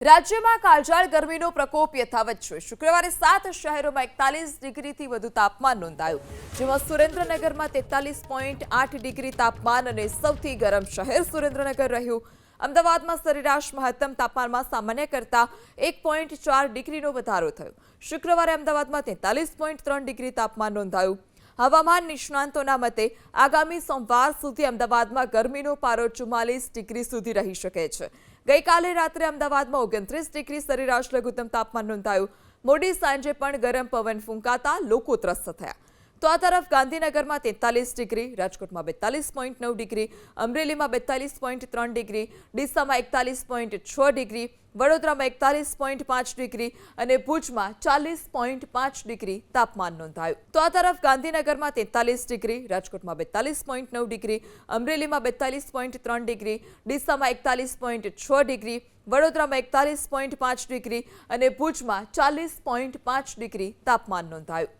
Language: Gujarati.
રાજ્યમાં કાળઝાળ ગરમીનો પ્રકોપ યથાવત છે। શુક્રવારે 7 શહેરોમાં 41 ડિગ્રીથી વધુ તાપમાન નોંધાયું, જેમાં સુરેન્દ્રનગરમાં 43.8 ડિગ્રી તાપમાન અને સૌથી ગરમ શહેર સુરેન્દ્રનગર રહ્યું। અમદાવાદમાં સરેરાશ મહત્તમ તાપમાનમાં સામાન્ય કરતાં 1.4 ડિગ્રીનો વધારો થયો। શુક્રવારે અમદાવાદમાં 43.3 ડિગ્રી તાપમાન નોંધાયું। હવામાન નિષ્ણાંતોના મતે આગામી સોમવાર સુધી અમદાવાદમાં ગરમીનો પારો 44 ડિગ્રી સુધી રહી શકે છે। ગઈકાલે રાત્રે અમદાવાદમાં 29 ડિગ્રી સરેરાશ લઘુત્તમ તાપમાન નોંધાયું। મોડી સાંજે પણ ગરમ પવન ફૂંકાતા લોકો ત્રસ્ત થયા। તો આ તરફ ગાંધીનગરમાં 43 ડિગ્રી, રાજકોટમાં 42.9 ડિગ્રી, અમરેલીમાં 42.3 ડિગ્રી, ડીસામાં 41.6 ડિગ્રી, વડોદરામાં 41.5 ડિગ્રી અને ભુજમાં 40.5 ડિગ્રી તાપમાન નોંધાયું। તો આ તરફ ગાંધીનગરમાં 43 ડિગ્રી, રાજકોટમાં 42.9 ડિગ્રી, અમરેલીમાં 42.3 ડિગ્રી, ડીસામાં 41.6 ડિગ્રી, વડોદરામાં 41.5 ડિગ્રી અને ભુજમાં 40.5 ડિગ્રી તાપમાન નોંધાયું।